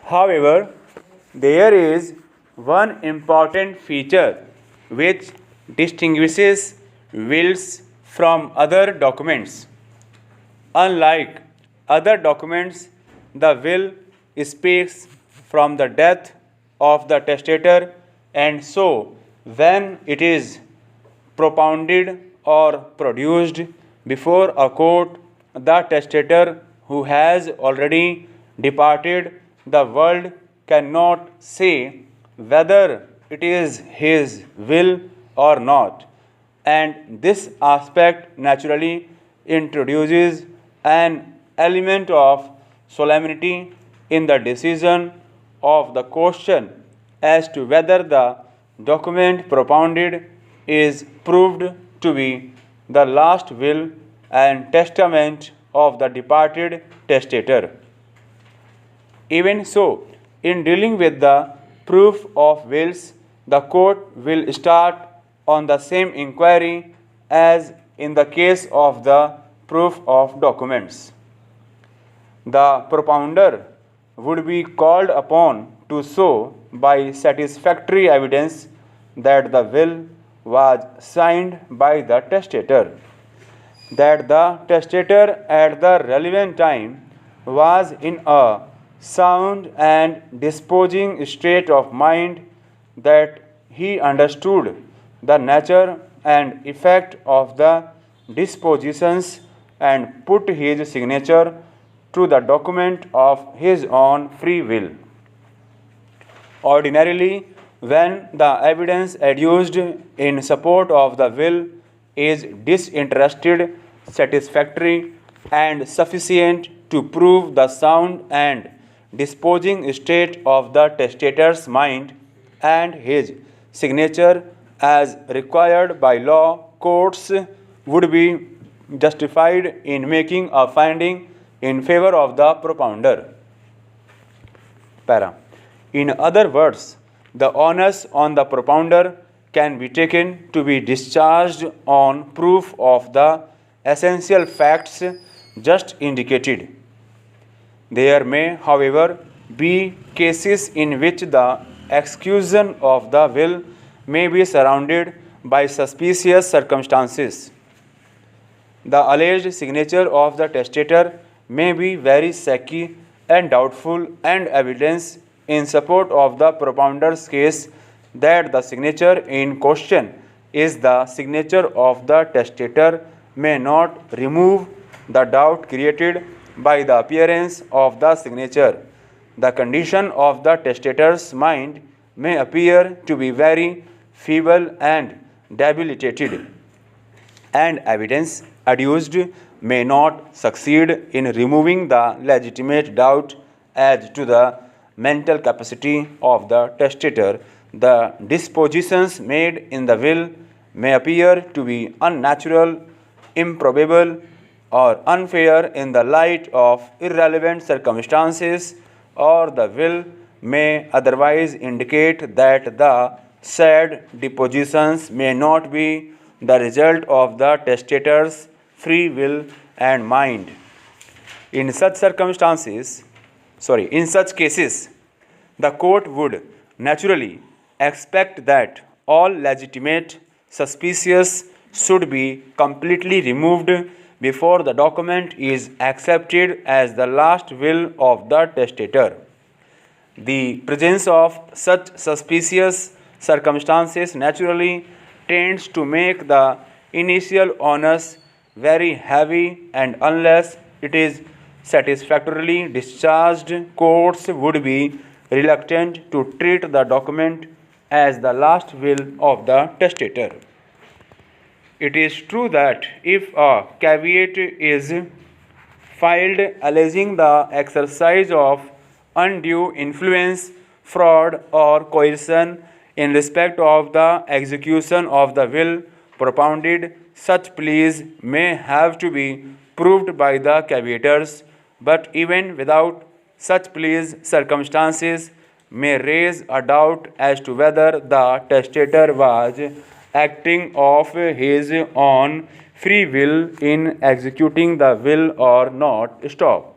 However, there is one important feature which distinguishes wills from other documents. Unlike other documents, the will speaks from the death of the testator, and so when it is propounded or produced before a court, the testator who has already departed the world cannot say whether it is his will or not, and this aspect naturally introduces an element of solemnity in the decision of the question as to whether the document propounded is proved to be the last will and testament of the departed testator. Even so, in dealing with the proof of wills, the court will start on the same inquiry as in the case of the proof of documents. The propounder would be called upon to show by satisfactory evidence that the will was signed by the testator, that the testator at the relevant time was in a sound and disposing state of mind, that he understood the nature and effect of the dispositions and put his signature to the document of his own free will. Ordinarily, when the evidence adduced in support of the will is disinterested, satisfactory, and sufficient to prove the sound and disposing state of the testator's mind and his signature as required by law, courts would be justified in making a finding in favor of the propounder. Para. In other words, the onus on the propounder can be taken to be discharged on proof of the essential facts just indicated. There may, however, be cases in which the execution of the will may be surrounded by suspicious circumstances. The alleged signature of the testator may be very shaky and doubtful, and evidence in support of the propounder's case that the signature in question is the signature of the testator may not remove the doubt created by the appearance of the signature. The condition of the testator's mind may appear to be very feeble and debilitated, and evidence adduced may not succeed in removing the legitimate doubt as to the mental capacity of the testator. The dispositions made in the will may appear to be unnatural, improbable, or unfair in the light of irrelevant circumstances, or the will may otherwise indicate that the said dispositions may not be the result of the testator's free will and mind. In such cases, the court would naturally expect that all legitimate suspicions should be completely removed before the document is accepted as the last will of the testator. The presence of such suspicious circumstances naturally tends to make the initial onus very heavy, and unless it is satisfactorily discharged, courts would be reluctant to treat the document as the last will of the testator. It is true that if a caveat is filed alleging the exercise of undue influence, fraud, or coercion in respect of the execution of the will propounded, such pleas may have to be proved by the caveators, but even without such pleas, circumstances may raise a doubt as to whether the testator was acting of his own free will in executing the will or not. Stop.